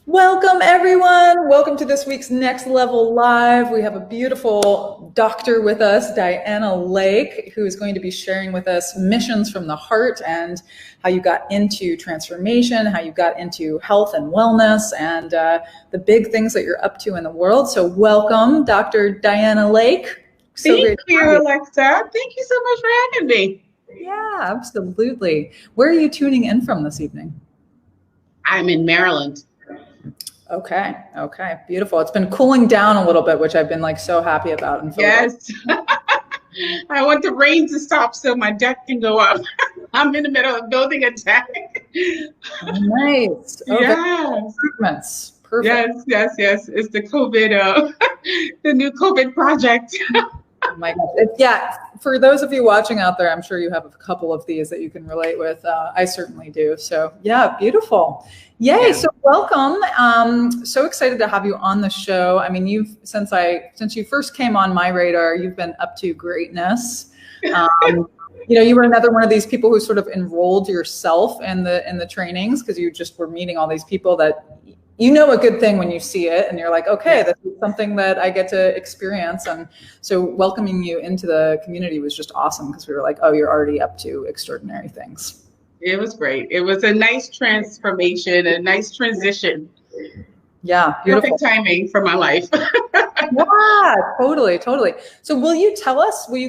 Welcome, everyone. Welcome to this week's Next Level Live. We have a beautiful doctor with us, Dianah Lake, who is going to be sharing with us missions from the heart and how you got into transformation, how you got into health and wellness, and the big things that you're up to in the world. So welcome, Dr. Dianah Lake. Thank you, Alexa. Thank you so much for having me. Yeah, absolutely. Where are you tuning in from this evening? I'm in Maryland. Okay, beautiful. It's been cooling down a little bit, which I've been like so happy about. Yes. I want the rain to stop so my deck can go up. I'm in the middle of building a deck. Nice. Okay. Yes. Improvements. Perfect. Yes. It's the COVID, the new COVID project. Oh my gosh. Yeah, for those of you watching out there, I'm sure you have a couple of these that you can relate with. I certainly do. So yeah, beautiful. Yay. Yeah. So welcome. So excited to have you on the show. I mean, since you first came on my radar, you've been up to greatness. You were another one of these people who sort of enrolled yourself in the trainings because you just were meeting all these people that you know a good thing when you see it and you're like, okay, this is something that I get to experience. And so welcoming you into the community was just awesome because we were like, oh, you're already up to extraordinary things. It was great. It was a nice transformation, a nice transition. Yeah. Beautiful. Perfect timing for my life. Yeah, totally. So will you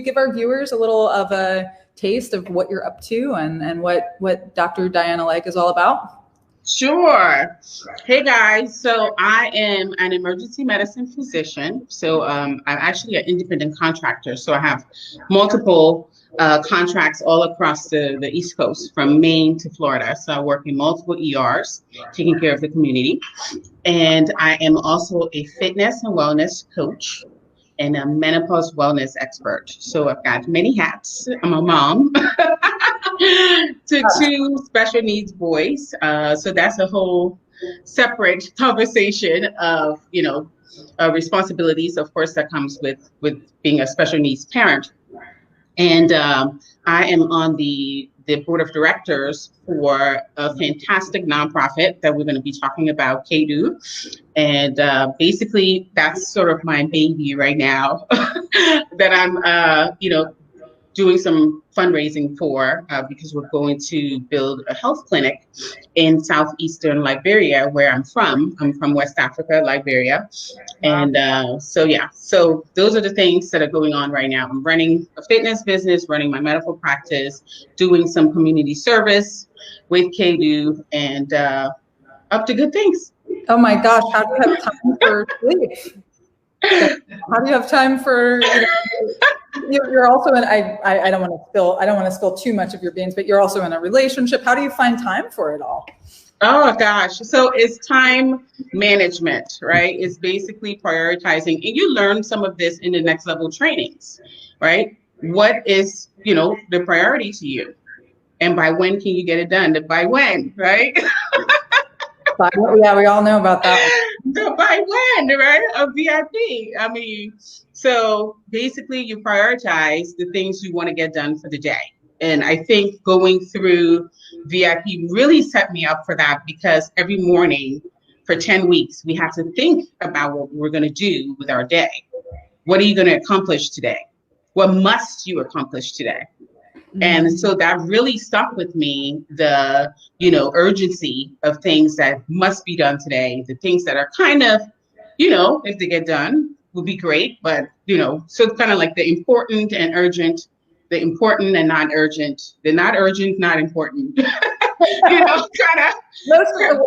give our viewers a little of a taste of what you're up to and what Dr. Dianah Lake is all about? Sure. Hey guys, so I am an emergency medicine physician. So I'm actually an independent contractor. So I have multiple contracts all across the East Coast from Maine to Florida. So I work in multiple ERs, taking care of the community. And I am also a fitness and wellness coach and a menopause wellness expert. So I've got many hats. I'm a mom to two special needs boys. So that's a whole separate conversation of, responsibilities, of course, that comes with being a special needs parent. And I am on the board of directors for a fantastic nonprofit that we're going to be talking about, Kedo. And basically, that's sort of my baby right now that I'm, doing some fundraising for because we're going to build a health clinic in southeastern Liberia, where I'm from. I'm from West Africa, Liberia. And so those are the things that are going on right now. I'm running a fitness business, running my medical practice, doing some community service with Kedo, and up to good things. Oh my gosh, how do you have time for sleep? How do you have time for, you're also in, I don't want to spill too much of your beans, but you're also in a relationship. How do you find time for it all? Oh gosh. So it's time management, right? It's basically prioritizing, and you learn some of this in the next level trainings, right? What is, the priority to you? And by when can you get it done? By when, right? Yeah, we all know about that. By when, right? A VIP. I mean, so basically you prioritize the things you want to get done for the day. And I think going through VIP really set me up for that, because every morning for 10 weeks, we have to think about what we're going to do with our day. What are you going to accomplish today? What must you accomplish today? And so that really stuck with me, the, urgency of things that must be done today, the things that are kind of, if they get done, would be great. But, so it's kind of like the important and urgent, the important and not urgent, the not urgent, not important, kind of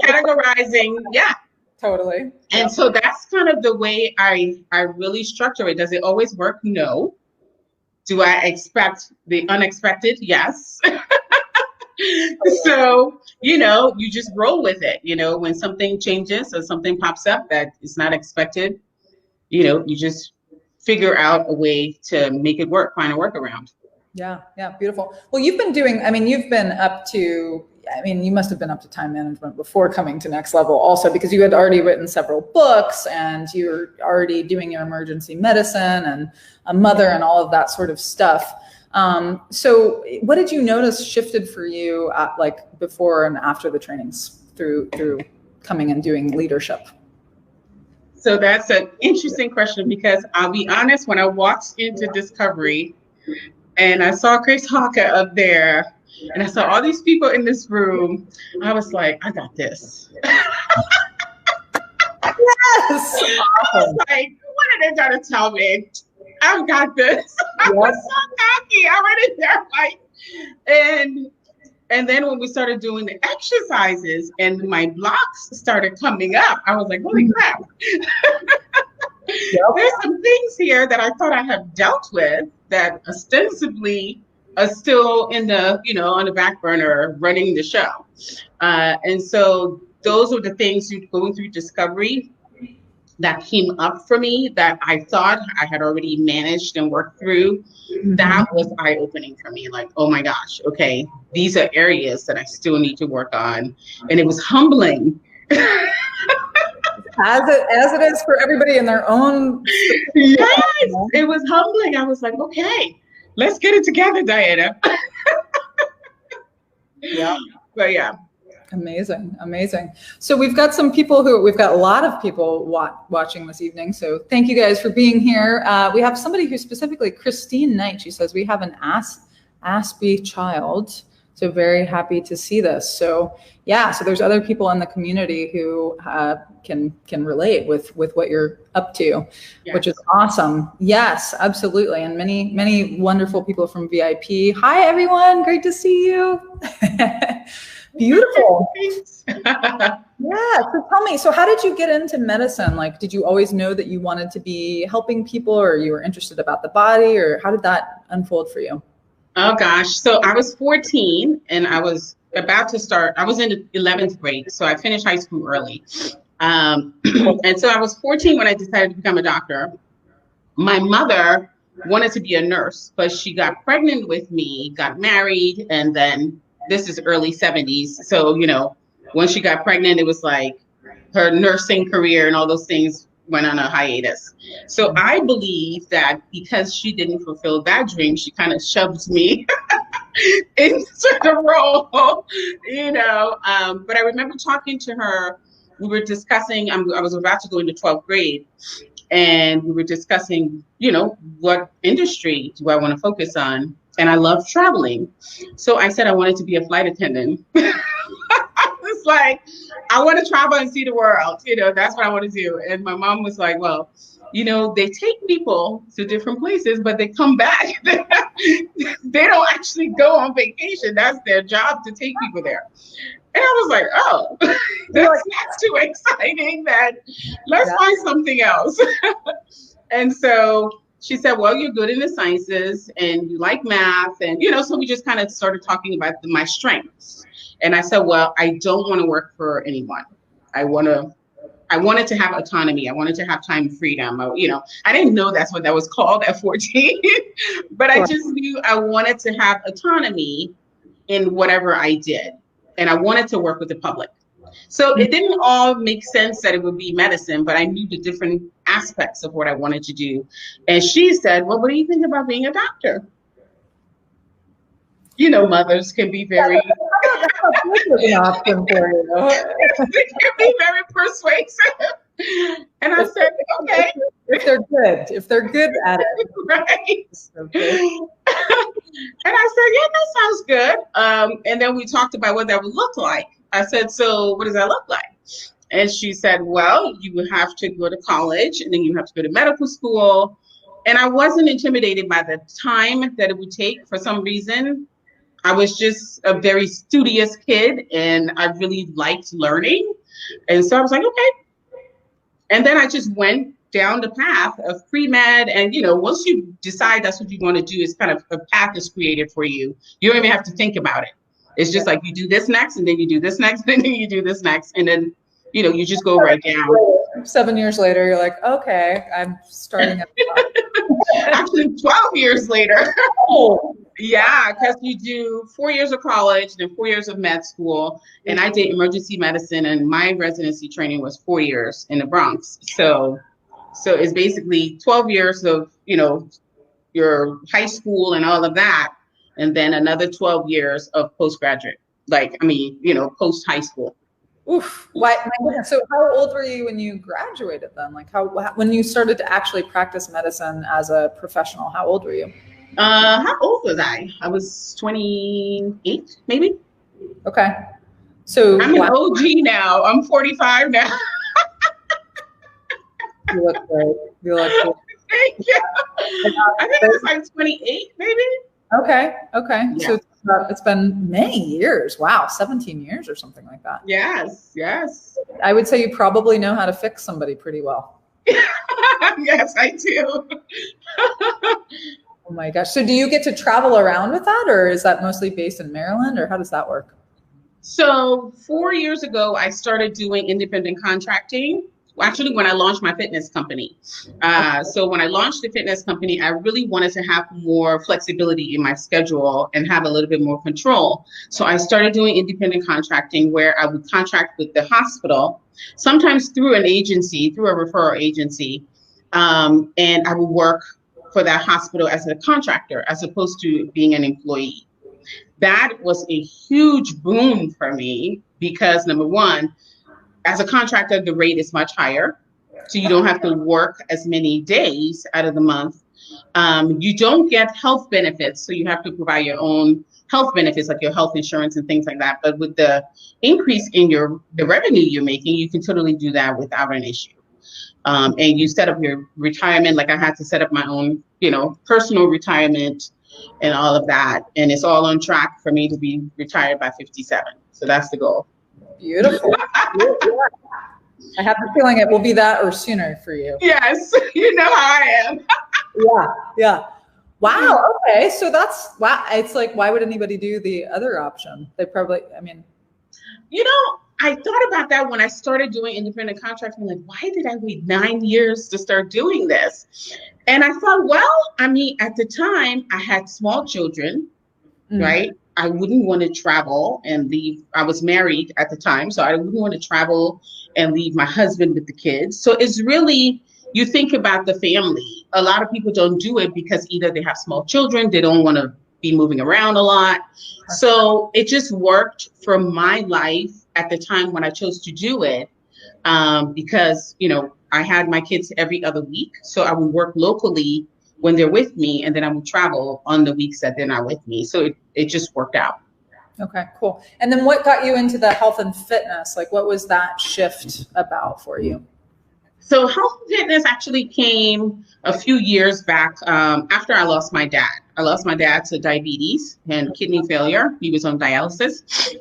categorizing. Yeah. Totally. And so that's kind of the way I really structure it. Does it always work? No. Do I expect the unexpected? Yes. So, you just roll with it. When something changes or something pops up that is not expected, you just figure out a way to make it work, find a workaround. Yeah, beautiful. Well, you must have been up to time management before coming to Next Level also, because you had already written several books and you were already doing your emergency medicine and a mother and all of that sort of stuff. So what did you notice shifted for you at, before and after the trainings through coming and doing leadership? So that's an interesting question, because I'll be honest, when I walked into Discovery and I saw Grace Hawker up there and I saw all these people in this room, I was like, I got this. Yes. I was like, what are they trying to tell me? I've got this. I was so cocky. I went in there like, and then when we started doing the exercises and my blocks started coming up, I was like, holy crap. There's some things here that I thought I have dealt with that ostensibly are still in the, on the back burner running the show. And so those were the things going through Discovery that came up for me that I thought I had already managed and worked through. That was eye-opening for me. Like, oh my gosh, okay, these are areas that I still need to work on. And it was humbling. As it is for everybody in their own. Yes, it was humbling. I was like, okay, let's get it together, Dianah. Yeah. But yeah. Amazing. So we've got a lot of people watching this evening. So thank you guys for being here. We have somebody who specifically, Christine Knight, she says, we have an Aspie child. So very happy to see this. So yeah, so there's other people in the community who can relate with what you're up to, yes. Which is awesome. Yes, absolutely. And many wonderful people from VIP. Hi, everyone. Great to see you. Beautiful. Yeah. So tell me, so how did you get into medicine? Like, did you always know that you wanted to be helping people, or you were interested about the body, or how did that unfold for you? Oh gosh. So I was 14 and I was about to start, I was in the 11th grade. So I finished high school early. And so I was 14 when I decided to become a doctor. My mother wanted to be a nurse, but she got pregnant with me, got married, and then this is early 70s. So, when she got pregnant, it was like her nursing career and all those things went on a hiatus. So I believe that because she didn't fulfill that dream, she kind of shoved me into the role, But I remember talking to her. We were discussing, I was about to go into 12th grade, and we were discussing, what industry do I want to focus on? And I love traveling. So I said I wanted to be a flight attendant. I was like, I want to travel and see the world. That's what I want to do. And my mom was like, well, they take people to different places, but they come back. They don't actually go on vacation. That's their job, to take people there. And I was like, oh, that's not too exciting. Let's find something else. And so she said, well, you're good in the sciences and you like math. And, so we just kind of started talking about my strengths. And I said, well, I don't want to work for anyone. I wanted to have autonomy. I wanted to have time freedom. I didn't know that's what that was called at 14, but I just knew I wanted to have autonomy in whatever I did. And I wanted to work with the public. So it didn't all make sense that it would be medicine, but I knew the different aspects of what I wanted to do. And she said, well, what do you think about being a doctor? Mothers can be very... They can be very persuasive. And I said, okay. If they're good at it. Right. Okay. And I said, yeah, that sounds good. And then we talked about what that would look like. I said, so what does that look like? And she said, well, you would have to go to college and then you have to go to medical school. And I wasn't intimidated by the time that it would take. For some reason, I was just a very studious kid and I really liked learning. And so I was like, okay. And then I just went down the path of pre-med. And, once you decide that's what you want to do, it's kind of a path is created for you. You don't even have to think about it. It's just like you do this next and then you do this next and then you do this next. And then, you just go right down. 7 years later, you're like, okay, I'm starting at Actually, 12 years later. Oh. Yeah, because you do 4 years of college, then 4 years of med school. And I did emergency medicine, and my residency training was 4 years in the Bronx. So it's basically 12 years of, your high school and all of that. And then another 12 years of postgraduate, post high school. Oof. Why? My goodness. So how old were you when you graduated then? Like when you started to actually practice medicine as a professional, how old were you? How old was I? I was 28, maybe. Okay. So I'm an OG now. I'm 45 now. You look great. You look great. Thank you. I think it was like 28, maybe. Okay. Okay. Yeah. So it's been many years. Wow. 17 years or something like that. Yes. Yes. I would say you probably know how to fix somebody pretty well. Yes, I do. Oh my gosh. So do you get to travel around with that, or is that mostly based in Maryland, or how does that work? So 4 years ago, I started doing independent contracting. Actually, when I launched my fitness company. So when I launched the fitness company, I really wanted to have more flexibility in my schedule and have a little bit more control. So I started doing independent contracting where I would contract with the hospital, sometimes through an agency, through a referral agency. And I would work for that hospital as a contractor as opposed to being an employee. That was a huge boom for me because number one, as a contractor, the rate is much higher. So you don't have to work as many days out of the month. You don't get health benefits. So you have to provide your own health benefits, like your health insurance and things like that. But with the increase in the revenue you're making, you can totally do that without an issue. And you set up your retirement, like I had to set up my own, personal retirement and all of that. And it's all on track for me to be retired by 57. So that's the goal. Beautiful. I have the feeling it will be that or sooner for you. Yes, you know how I am. Yeah. Wow. Okay. So wow. It's like, why would anybody do the other option? They probably, I thought about that when I started doing independent contracting. Like, why did I wait 9 years to start doing this? And I thought, well, at the time I had small children, right? I wouldn't want to travel and leave. I was married at the time, so I wouldn't want to travel and leave my husband with the kids. So it's really, you think about the family. A lot of people don't do it because either they have small children, they don't want to be moving around a lot. So it just worked for my life at the time when I chose to do it, because, I had my kids every other week. So I would work locally when they're with me, and then I would travel on the weeks that they're not with me. So it just worked out. Okay, cool. And then what got you into the health and fitness? Like, what was that shift about for you? So health and fitness actually came a few years back after I lost my dad. I lost my dad to diabetes and kidney failure. He was on dialysis.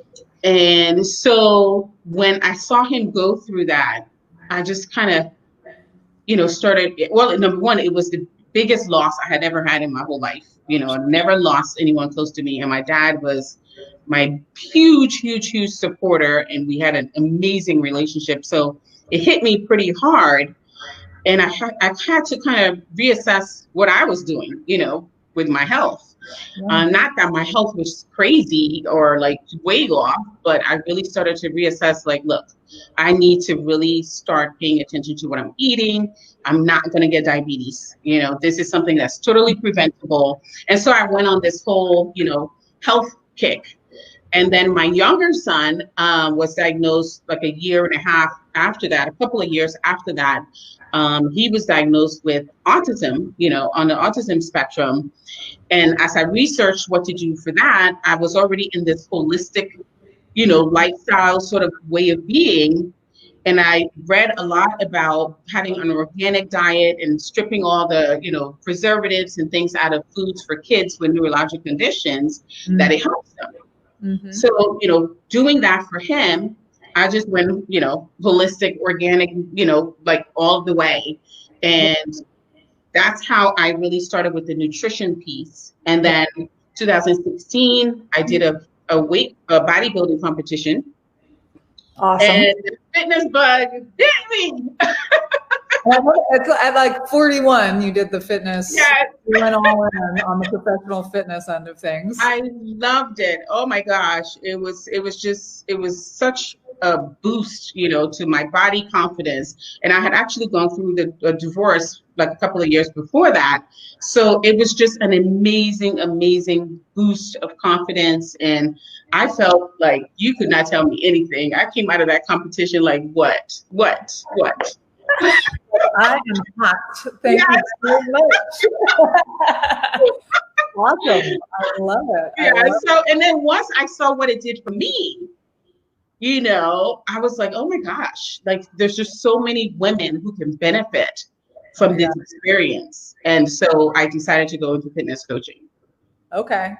And so when I saw him go through that, I just kind of, started, well, number one, it was the biggest loss I had ever had in my whole life. I never lost anyone close to me. And my dad was my huge, huge, huge supporter. And we had an amazing relationship. So it hit me pretty hard. And I had to kind of reassess what I was doing, with my health. Not that my health was crazy or like way off, but I really started to reassess, like, look, I need to really start paying attention to what I'm eating. I'm not going to get diabetes. This is something that's totally preventable. And so I went on this whole, health kick. And then my younger son was diagnosed like a year and a half after that, a couple of years after that. He was diagnosed with autism, on the autism spectrum. And as I researched what to do for that, I was already in this holistic, lifestyle sort of way of being. And I read a lot about having an organic diet and stripping all the, preservatives and things out of foods for kids with neurologic conditions, that it helps them. Mm-hmm. So, doing that for him, I just went, holistic, organic, like all the way. And that's how I really started with the nutrition piece. And then 2016, I did a bodybuilding competition. Awesome. And the fitness bug hit me. It's at like 41, you did the fitness. Yes. You went all in on the professional fitness end of things. I loved it. Oh my gosh. It was such a boost, to my body confidence. And I had actually gone through a divorce like a couple of years before that. So it was just an amazing, amazing boost of confidence. And I felt like you could not tell me anything. I came out of that competition like, what? I am hot. Thank you so much. Awesome. I love it. And then once I saw what it did for me, I was like, oh my gosh, like there's just so many women who can benefit from this experience. And so I decided to go into fitness coaching. Okay,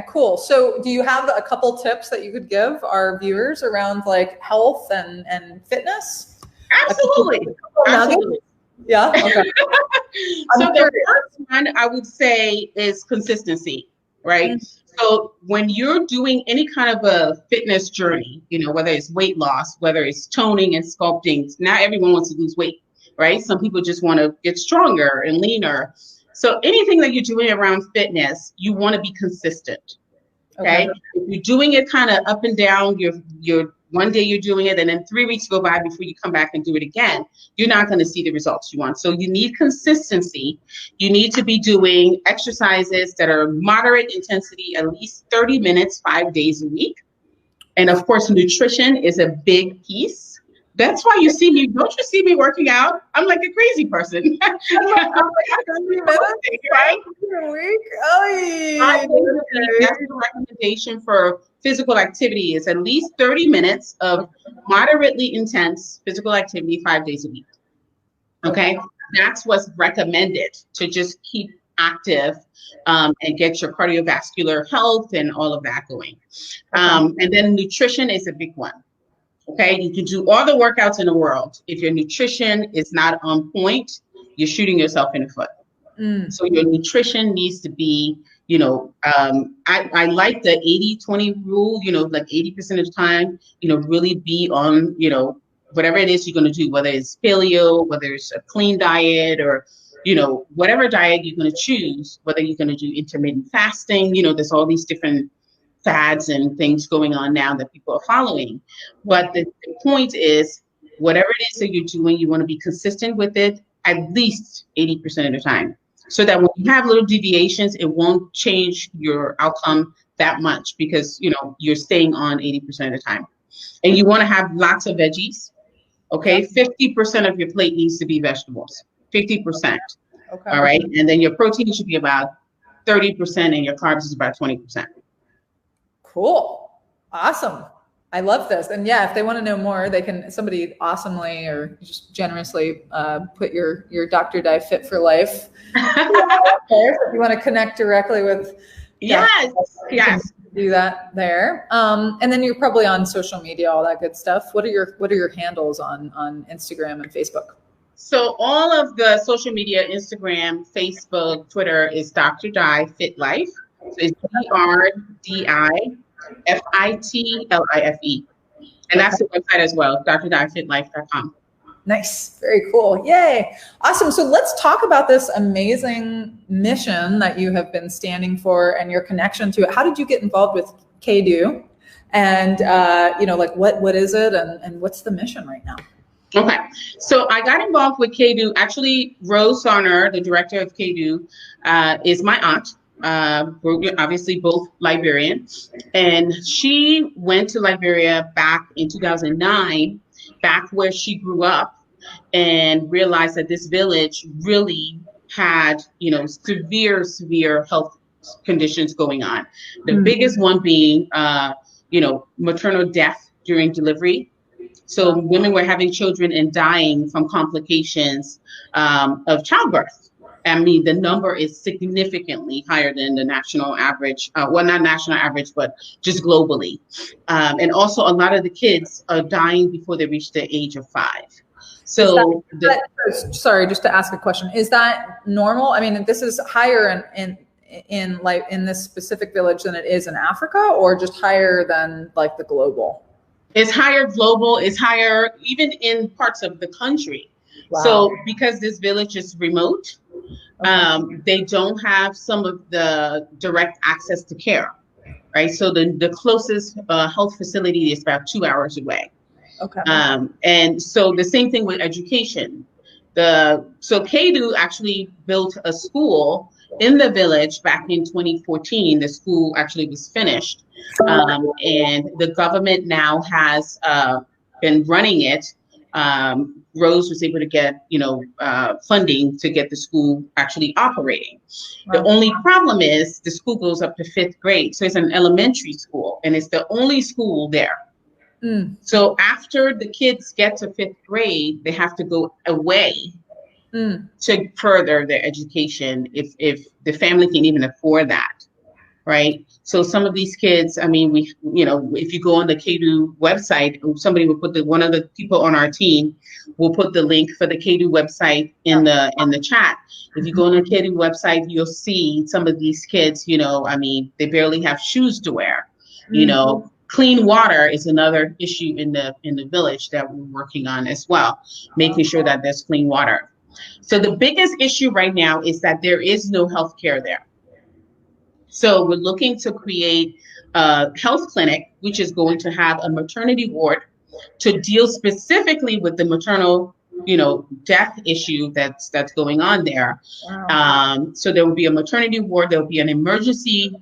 cool. So do you have a couple tips that you could give our viewers around like health and fitness? Absolutely. Yeah. Okay. So the first one I would say is consistency, right? Mm-hmm. So when you're doing any kind of a fitness journey, whether it's weight loss, whether it's toning and sculpting, not everyone wants to lose weight, right? Some people just want to get stronger and leaner. So anything that you're doing around fitness, you want to be consistent. Okay. If you're doing it kind of up and down, you're one day you're doing it and then 3 weeks go by before you come back and do it again, you're not going to see the results you want. So you need consistency. You need to be doing exercises that are moderate intensity, at least 30 minutes, 5 days a week. And of course, nutrition is a big piece. That's why don't you see me working out? I'm like a crazy person. I'm like 30 minutes, right? A week? Oh, that's the recommendation for physical activity is at least 30 minutes of moderately intense physical activity 5 days a week. Okay. That's what's recommended to just keep active and get your cardiovascular health and all of that going. And then nutrition is a big one. Okay, you can do all the workouts in the world. If your nutrition is not on point, you're shooting yourself in the foot. So your nutrition needs to be, I like the 80-20 rule, like 80% of the time, really be on, whatever it is you're going to do, whether it's paleo, whether it's a clean diet or, whatever diet you're going to choose, whether you're going to do intermittent fasting, there's all these different fads and things going on now that people are following. But the point is, whatever it is that you're doing, you want to be consistent with it at least 80% of the time. So that when you have little deviations, it won't change your outcome that much because, you're staying on 80% of the time. And you want to have lots of veggies. Okay. 50% of your plate needs to be vegetables, 50%. Okay. All right. And then your protein should be about 30% and your carbs is about 20%. Cool. Awesome. I love this. And yeah, if they want to know more, they can, somebody awesomely or just generously put your Dr. Di Fit for Life. If you want to connect directly with yes, do that there. And then you're probably on social media, all that good stuff. What are your handles on Instagram and Facebook? So all of the social media, Instagram, Facebook, Twitter is Dr. Di Fit Life. So it's DRDIFITLIFE. And that's the website as well, drdifitlife.com. Nice. Very cool. Yay. Awesome. So let's talk about this amazing mission that you have been standing for and your connection to it. How did you get involved with Kedo? And, what is it and what's the mission right now? Okay. So I got involved with Kedo. Actually, Rose Sarner, the director of Kedo, is my aunt. We're obviously both Liberian, and she went to Liberia back in 2009, back where she grew up, and realized that this village really had, severe health conditions going on. The biggest one being, maternal death during delivery. So women were having children and dying from complications of childbirth. I mean, the number is significantly higher than the national average. Well, not national average, but just globally. And also a lot of the kids are dying before they reach the age of 5. So sorry, just to ask a question. Is that normal? I mean, this is higher in this specific village than it is in Africa, or just higher than like the global? It's higher global. It's higher even in parts of the country. Wow. So because this village is remote, they don't have some of the direct access to care, right? So the closest health facility is about 2 hours away. Okay. And so the same thing with education. So Kedo actually built a school in the village back in 2014. The school actually was finished, and the government now has been running it. Rose was able to get, funding to get the school actually operating. The only problem is the school goes up to 5th grade. So it's an elementary school, and it's the only school there. So after the kids get to 5th grade, they have to go away to further their education if the family can even afford that, right? So some of these kids, I mean, if you go on the Kedo website, somebody will put one of the people on our team will put the link for the Kedo website in the chat. If you go on the Kedo website, you'll see some of these kids, they barely have shoes to wear, Clean water is another issue in the village that we're working on as well, making sure that there's clean water. So the biggest issue right now is that there is no health care there. So we're looking to create a health clinic, which is going to have a maternity ward to deal specifically with the maternal, death issue that's going on there. So there will be a maternity ward, there will be an emergency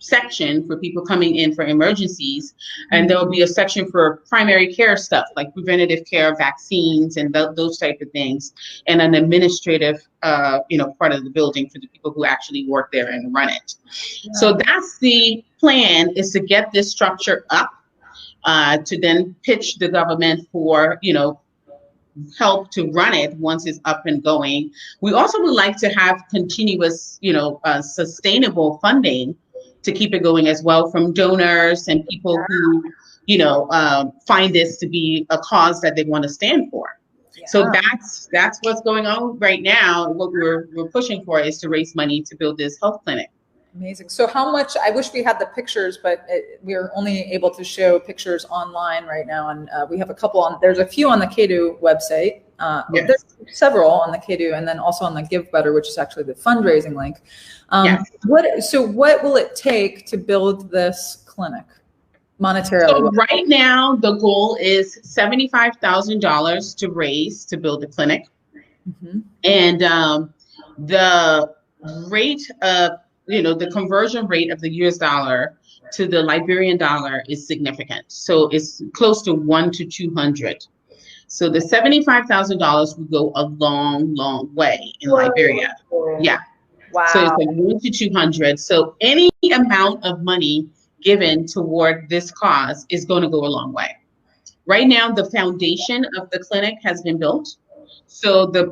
section for people coming in for emergencies, and there will be a section for primary care stuff like preventative care, vaccines, and those type of things, and an administrative part of the building for the people who actually work there and run it. So that's the plan, is to get this structure up, to then pitch the government for help to run it once it's up and going. We also would like to have continuous sustainable funding to keep it going as well, from donors and people who, find this to be a cause that they want to stand for. So that's what's going on right now. What we're pushing for is to raise money to build this health clinic. Amazing. So how much, I wish we had the pictures, but we're only able to show pictures online right now. And we have a couple there's a few on the Kedo website. Yes. There's several on the Kedo, and then also on the Give Better, which is actually the fundraising link. Yes. What will it take to build this clinic monetarily? So right now, the goal is $75,000 to raise to build the clinic. And the rate of, the conversion rate of the US dollar to the Liberian dollar is significant. So it's close to 1 to 200. So the $75,000 would go a long, long way in Liberia. Yeah. Wow. So it's like 1 to 200. So any amount of money given toward this cause is going to go a long way. Right now, the foundation of the clinic has been built. So the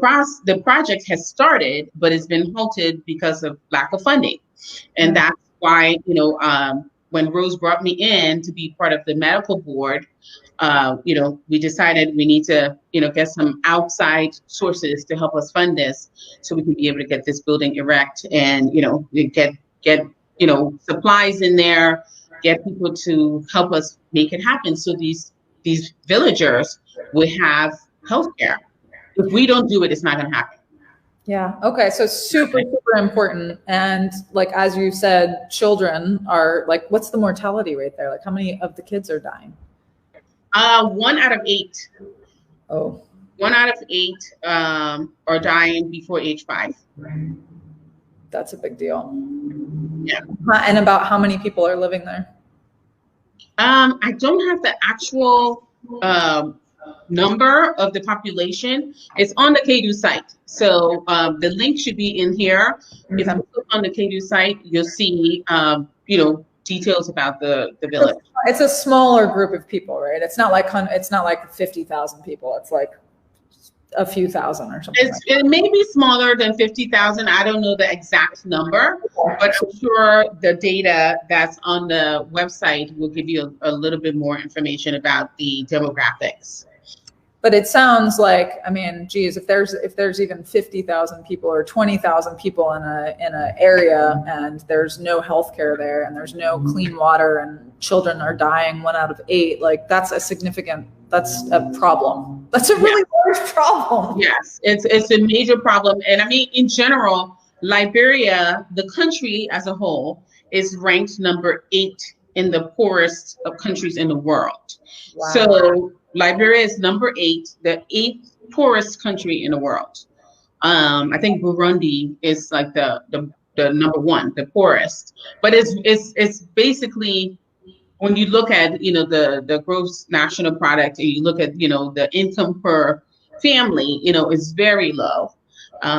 project has started, but it's been halted because of lack of funding. And that's why, when Rose brought me in to be part of the medical board, we decided we need to, get some outside sources to help us fund this, so we can be able to get this building erect and, get supplies in there, get people to help us make it happen. So these villagers will have healthcare. If we don't do it, it's not going to happen. Yeah. Okay. So super important. And like, as you said, children are like, what's the mortality rate there? Like, how many of the kids are dying? 1 out of 8. Oh. 1 out of 8 are dying before age 5. That's a big deal. Yeah. And about how many people are living there? I don't have the actual number of the population. It's on the Kedo site. So the link should be in here. If you click on the Kedo site, you'll see, details about the village. It's a smaller group of people, right? It's not like 50,000 people. It's like a few thousand or something. It may be smaller than 50,000. I don't know the exact number, but I'm sure the data that's on the website will give you a little bit more information about the demographics. But it sounds like, I mean, geez, if there's even 50,000 people or 20,000 people in a area, and there's no healthcare there, and there's no clean water, and children are dying 1 out of 8, like that's a problem. That's a really large problem. Yes, it's a major problem. And I mean, in general, Liberia, the country as a whole, is ranked number 8 in the poorest of countries in the world. Wow. So Liberia is number 8, the 8th poorest country in the world. I think Burundi is like the number 1, the poorest. But it's basically, when you look at, you know, the gross national product, and you look at, you know, the income per family, you know, is very low.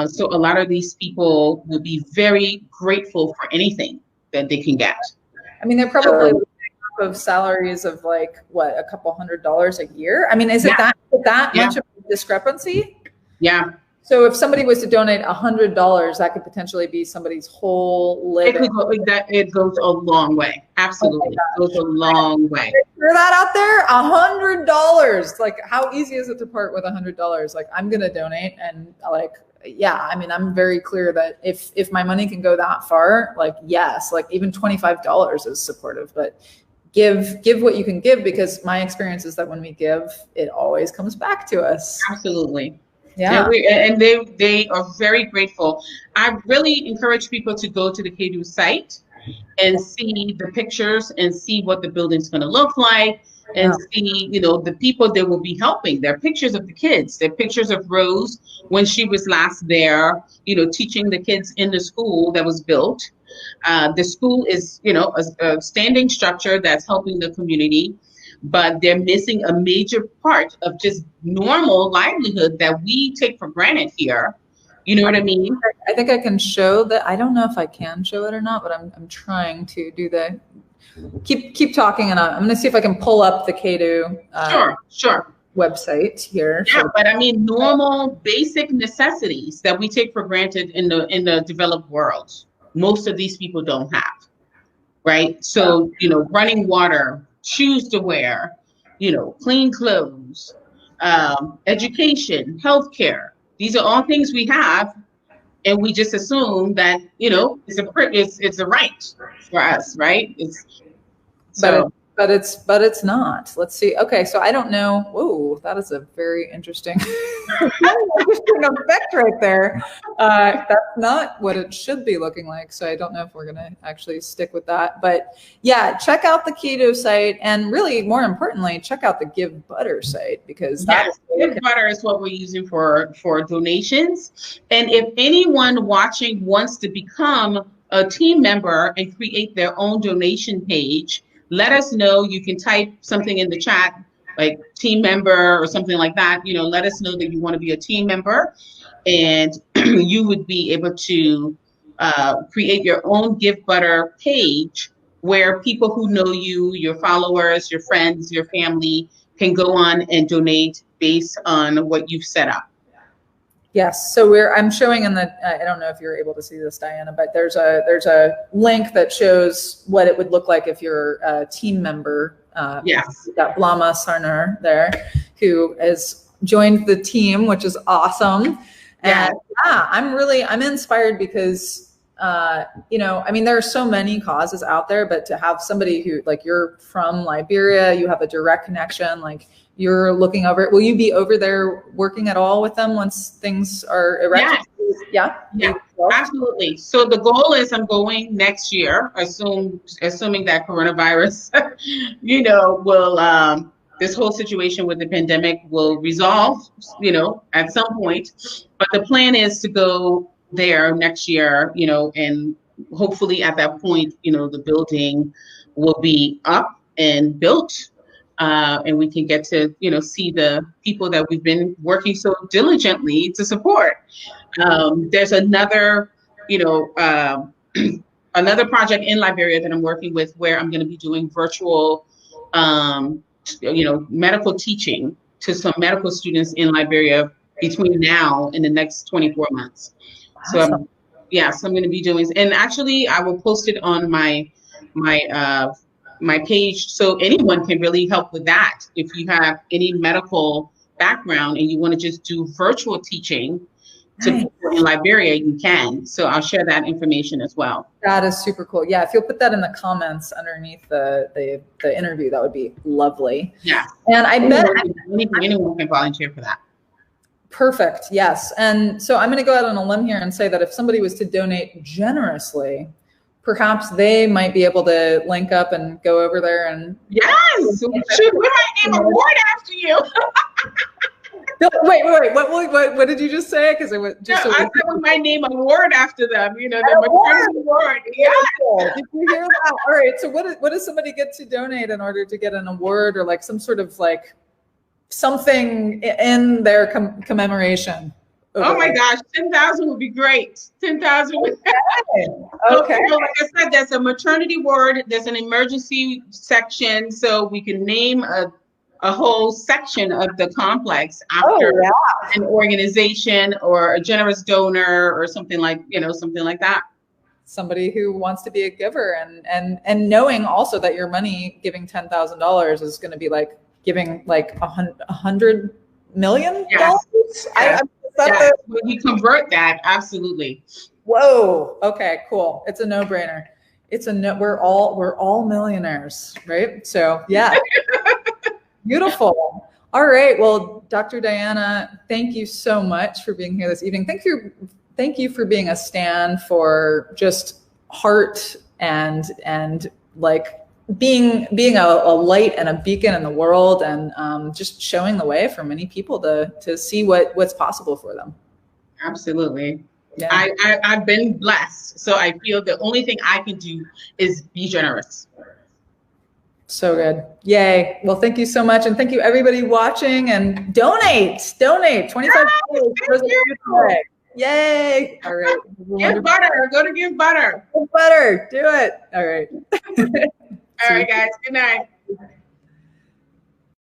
So a lot of these people will be very grateful for anything that they can get. I mean, they're probably of salaries of like what, a couple $100s a year. I mean, is it that much of a discrepancy? Yeah. So if somebody was to donate $100, that could potentially be somebody's whole living. It goes a long way. Absolutely. It goes a long way. Hear that out there? $100. Like, how easy is it to part with $100? Like, I'm going to donate, and like, yeah, I mean, I'm very clear that if my money can go that far, like, yes, like even $25 is supportive, but give what you can give, because my experience is that when we give, it always comes back to us. Absolutely. Yeah. And they are very grateful. I really encourage people to go to the Kedo site and see the pictures and see what the building's going to look like, and see, you know, the people they will be helping. There are pictures of the kids. There are pictures of Rose when she was last there, you know, teaching the kids in the school that was built. The school is, you know, a standing structure that's helping the community, but they're missing a major part of just normal livelihood that we take for granted here. You know what I mean? I think I can show that. I don't know if I can show it or not, but I'm trying to do the keep talking, and I'm going to see if I can pull up the Kedo sure website here. Yeah, but I mean, normal basic necessities that we take for granted in the developed world, most of these people don't have, right? So, you know, running water, shoes to wear, you know, clean clothes, education, healthcare. These are all things we have, and we just assume that, you know, it's a right for us, right? But it's not. Let's see. Okay, so I don't know. Whoa, that is a very interesting, interesting effect right there. That's not what it should be looking like. So I don't know if we're gonna actually stick with that. But yeah, check out the Kedo site, and really, more importantly, check out the Give Butter site, because Give Butter is what we're using for donations. And if anyone watching wants to become a team member and create their own donation page, let us know. You can type something in the chat, like team member or something like that. You know, let us know that you want to be a team member, and you would be able to create your own Give Butter page where people who know you, your followers, your friends, your family, can go on and donate based on what you've set up. Yes. So I'm showing in the, I don't know if you're able to see this, Diana, but there's a link that shows what it would look like if you're a team member. Yes. Got Blama Sarner there, who has joined the team, which is awesome. And I'm inspired because, you know, I mean, there are so many causes out there, but to have somebody who, like, you're from Liberia, you have a direct connection, like, you're looking over it. Will you be over there working at all with them once things are erected? Yeah, absolutely. So the goal is I'm going next year, assuming that coronavirus, you know, will this whole situation with the pandemic will resolve, you know, at some point. But the plan is to go there next year, you know, and hopefully at that point, you know, the building will be up and built. And we can get to, you know, see the people that we've been working so diligently to support. There's another, you know, another project in Liberia that I'm working with where I'm going to be doing virtual, you know, medical teaching to some medical students in Liberia between now and the next 24 months. Awesome. So I'm going to be doing, and actually I will post it on my page, so anyone can really help with that. If you have any medical background and you want to just do virtual teaching, to people in Liberia, you can. So I'll share that information as well. That is super cool. Yeah, if you'll put that in the comments underneath the interview, that would be lovely. Yeah. And I bet anyone can volunteer for that. Perfect. Yes. And so I'm going to go out on a limb here and say that if somebody was to donate generously, perhaps they might be able to link up and go over there and. Yes. Shoot, we might name a ward after you. No, wait. What did you just say? Because it was just. No, I said we might name a ward after them. You know, the maternity ward. Yeah. Did you hear that? All right. So what does somebody get to donate in order to get an award or like some sort of like something in their commemoration? Oh my gosh, 10,000 would be great. 10,000. Okay. So like I said, there's a maternity ward. There's an emergency section, so we can name a whole section of the complex after an organization or a generous donor or something like that. Somebody who wants to be a giver and knowing also that your money giving $10,000 is going to be like giving like $100 million. Yes. When you convert that, absolutely. Whoa. Okay, cool. It's a no-brainer. We're all millionaires, right? So yeah. Beautiful. All right. Well, Dr. Dianah, thank you so much for being here this evening. Thank you for being a stand for just heart and like being a light and a beacon in the world, and just showing the way for many people to see what's possible for them. Absolutely. Yeah. I've been blessed. So I feel the only thing I can do is be generous. So good. Yay. Well, thank you so much. And thank you everybody watching, and donate 25 dollars. Yay. All right. Give butter. Go to give butter. Give butter. Do it. All right. All right, guys. Good night.